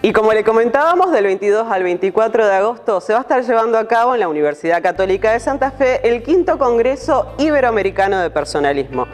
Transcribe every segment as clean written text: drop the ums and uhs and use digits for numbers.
Y como le comentábamos, del 22 al 24 de agosto se va a estar llevando a cabo en la Universidad Católica de Santa Fe el quinto Congreso Iberoamericano de Personalismo.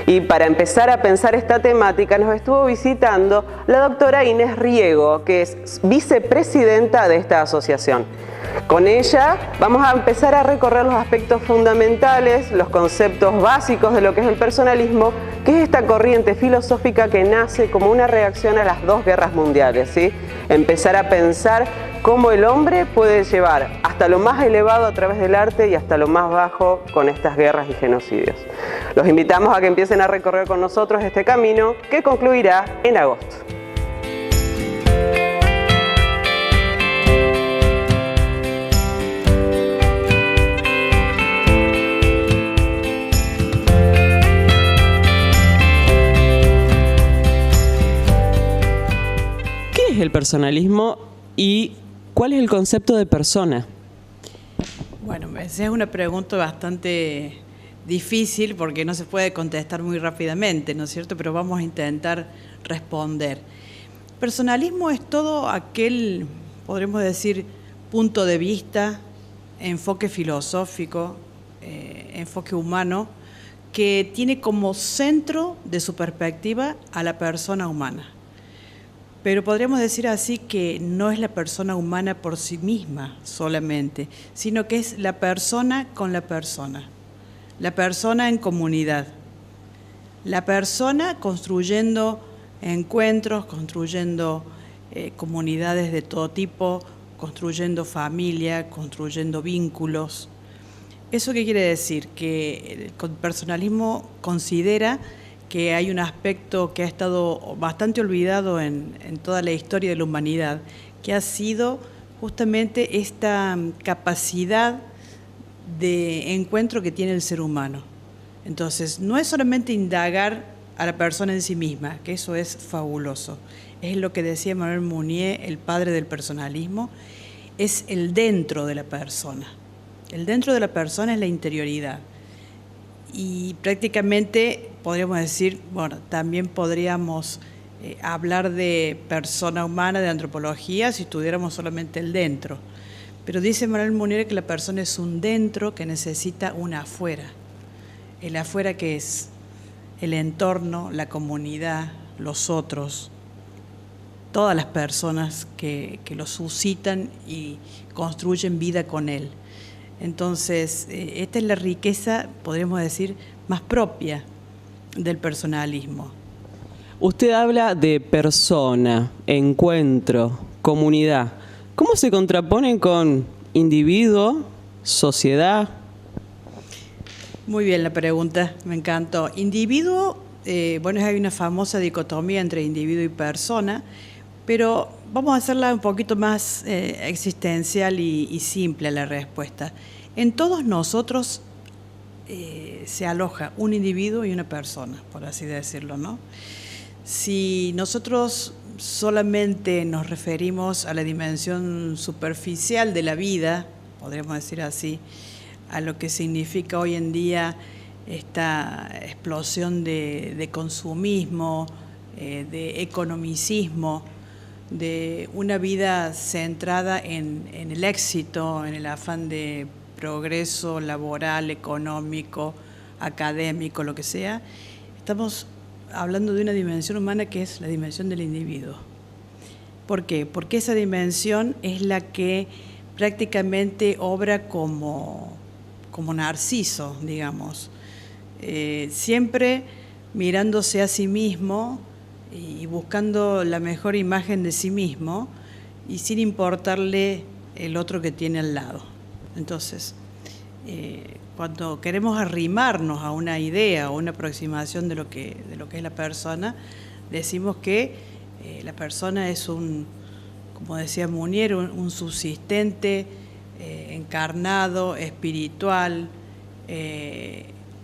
Y para empezar a pensar esta temática nos estuvo visitando la doctora Inés Riego, que es vicepresidenta de esta asociación. Con ella vamos a empezar a recorrer los aspectos fundamentales, los conceptos básicos de lo que es el personalismo, que es esta corriente filosófica que nace como una reacción a las dos guerras mundiales, ¿sí? Empezar a pensar cómo el hombre puede llevar hasta lo más elevado a través del arte y hasta lo más bajo con estas guerras y genocidios. Los invitamos a que empiecen a recorrer con nosotros este camino que concluirá en agosto. ¿Qué es el personalismo y cuál es el concepto de persona? Bueno, esa es una pregunta bastante difícil porque no se puede contestar muy rápidamente, ¿no es cierto? Pero vamos a intentar responder. Personalismo es todo aquel, podremos decir, punto de vista, enfoque filosófico, enfoque humano, que tiene como centro de su perspectiva a la persona humana. Pero podríamos decir así que no es la persona humana por sí misma solamente, sino que es la persona con la persona en comunidad, la persona construyendo encuentros, construyendo comunidades de todo tipo, construyendo familia, construyendo vínculos. ¿Eso qué quiere decir? Que el personalismo considera que hay un aspecto que ha estado bastante olvidado en toda la historia de la humanidad, que ha sido justamente esta capacidad de encuentro que tiene el ser humano. Entonces, no es solamente indagar a la persona en sí misma, que eso es fabuloso. Es lo que decía Emmanuel Mounier, el padre del personalismo, es el dentro de la persona. El dentro de la persona es la interioridad. Y prácticamente podríamos decir, bueno, también podríamos hablar de persona humana, de antropología, si estudiáramos solamente el dentro. Pero dice Emmanuel Mounier que la persona es un dentro que necesita un afuera. El afuera que es el entorno, la comunidad, los otros, todas las personas que lo suscitan y construyen vida con él. Entonces, esta es la riqueza, podríamos decir, más propia del personalismo. Usted habla de persona, encuentro, comunidad. ¿Cómo se contraponen con individuo, sociedad? Muy bien la pregunta, me encantó. Individuo, bueno, hay una famosa dicotomía entre individuo y persona, pero vamos a hacerla un poquito más existencial y simple la respuesta. En todos nosotros se aloja un individuo y una persona, por así decirlo, ¿no? Si nosotros solamente nos referimos a la dimensión superficial de la vida, podríamos decir así, a lo que significa hoy en día esta explosión de consumismo, de economicismo, de una vida centrada en el éxito, en el afán de progreso laboral, económico, académico, lo que sea, estamos hablando de una dimensión humana que es la dimensión del individuo. ¿Por qué? Porque esa dimensión es la que prácticamente obra como Narciso, digamos, siempre mirándose a sí mismo y buscando la mejor imagen de sí mismo y sin importarle el otro que tiene al lado. Entonces, cuando queremos arrimarnos a una idea o una aproximación de lo que es la persona, decimos que la persona es como decía Mounier, un subsistente encarnado, espiritual,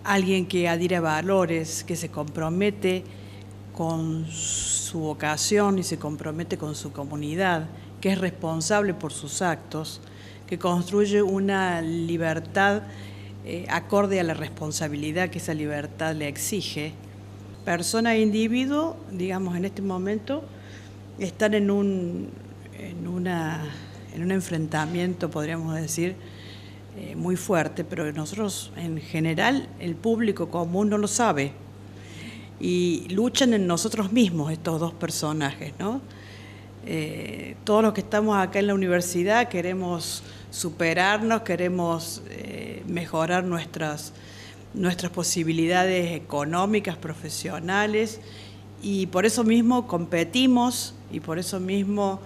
alguien que adhiere a valores, que se compromete con su vocación y se compromete con su comunidad, que es responsable por sus actos, que construye una libertad acorde a la responsabilidad que esa libertad le exige. Persona e individuo, digamos, en este momento están en en un enfrentamiento, podríamos decir, muy fuerte, pero nosotros en general, el público común no lo sabe y luchan en nosotros mismos estos dos personajes, ¿no? Todos los que estamos acá en la universidad queremos superarnos, queremos mejorar nuestras posibilidades económicas, profesionales, y por eso mismo competimos, y por eso mismo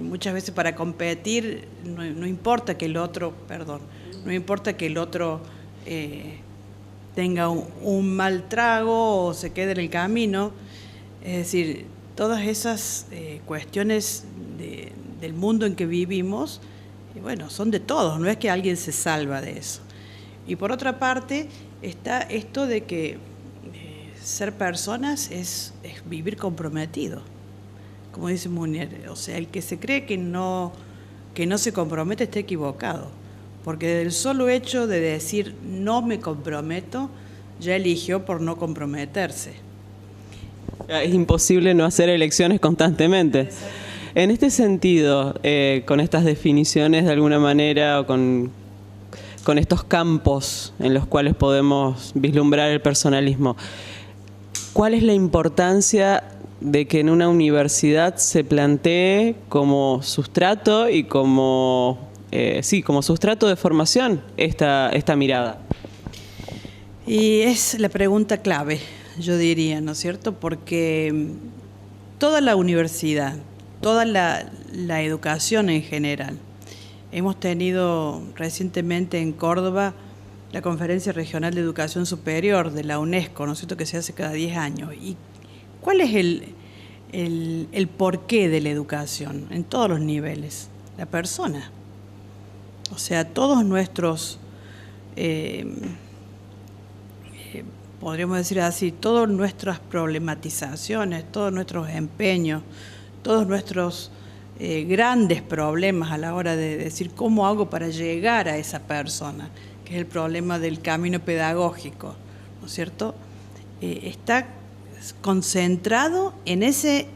muchas veces para competir no importa que el otro, no importa que el otro tenga un mal trago o se quede en el camino. Es decir, todas esas cuestiones del mundo en que vivimos, bueno, son de todos, no es que alguien se salva de eso. Y por otra parte está esto de que ser personas es vivir comprometido, como dice Munier. O sea, el que se cree que no se compromete está equivocado, porque del solo hecho de decir no me comprometo, ya eligió por no comprometerse. Es imposible no hacer elecciones constantemente. En este sentido, con estas definiciones de alguna manera, o con estos campos en los cuales podemos vislumbrar el personalismo, ¿cuál es la importancia de que en una universidad se plantee como sustrato y como sustrato de formación esta mirada? Y es la pregunta clave, yo diría, ¿no es cierto? Porque toda la universidad, toda la educación en general, hemos tenido recientemente en Córdoba la Conferencia Regional de Educación Superior de la UNESCO, ¿no es cierto?, que se hace cada 10 años. ¿Y cuál es el porqué de la educación en todos los niveles? La persona. O sea, todos nuestros, podríamos decir así, todas nuestras problematizaciones, todos nuestros empeños, todos nuestros grandes problemas a la hora de decir cómo hago para llegar a esa persona, que es el problema del camino pedagógico, ¿no es cierto? Está concentrado en ese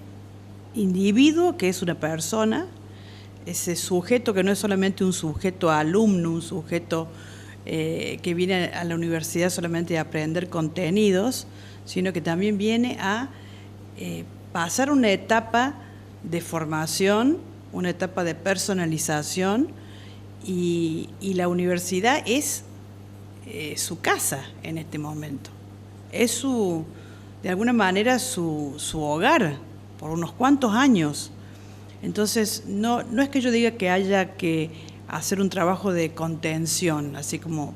individuo que es una persona, ese sujeto que no es solamente un sujeto alumno, un sujeto que viene a la universidad solamente a aprender contenidos, sino que también viene a pasar una etapa de formación, una etapa de personalización, y la universidad es su casa en este momento. Es de alguna manera su hogar por unos cuantos años. Entonces, no es que yo diga que haya que hacer un trabajo de contención, así como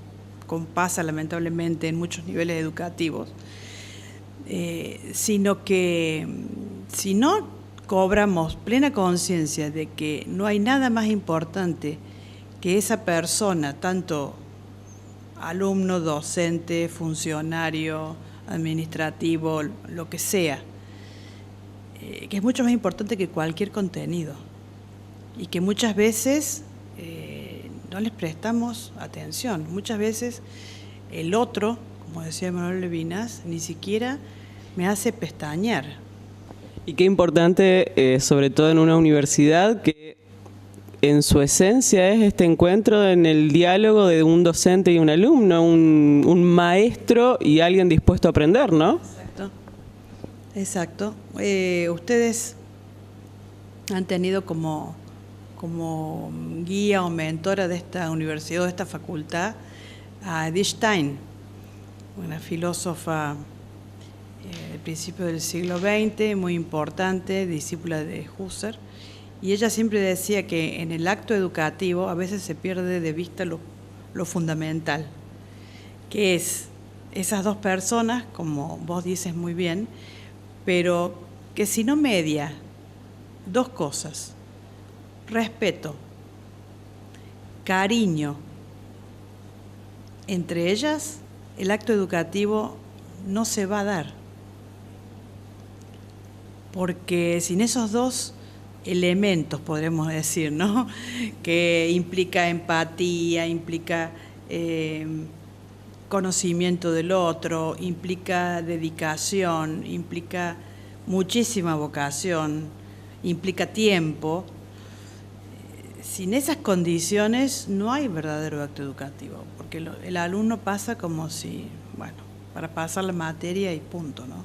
pasa lamentablemente en muchos niveles educativos, sino que si no cobramos plena conciencia de que no hay nada más importante que esa persona, tanto alumno, docente, funcionario, administrativo, lo que sea, que es mucho más importante que cualquier contenido y que muchas veces no les prestamos atención. Muchas veces el otro, como decía Manuel Levinas, ni siquiera me hace pestañear. Y qué importante, sobre todo en una universidad, que en su esencia es este encuentro en el diálogo de un docente y un alumno, un maestro y alguien dispuesto a aprender, ¿no? Exacto. Ustedes han tenido como guía o mentora de esta universidad o de esta facultad a Edith Stein, una filósofa del principio del siglo XX, muy importante, discípula de Husserl, y ella siempre decía que en el acto educativo a veces se pierde de vista lo fundamental, que es esas dos personas, como vos dices muy bien, pero que si no media dos cosas: respeto, cariño, entre ellas, el acto educativo no se va a dar. Porque sin esos dos elementos, podremos decir, ¿no?, que implica empatía, implica conocimiento del otro, implica dedicación, implica muchísima vocación, implica tiempo. Sin esas condiciones no hay verdadero acto educativo, porque el alumno pasa como si, bueno, para pasar la materia y punto, ¿no?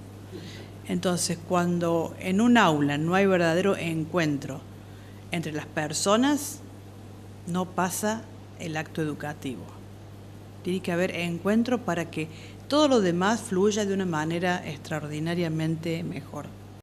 Entonces, cuando en un aula no hay verdadero encuentro entre las personas, no pasa el acto educativo. Tiene que haber encuentro para que todo lo demás fluya de una manera extraordinariamente mejor.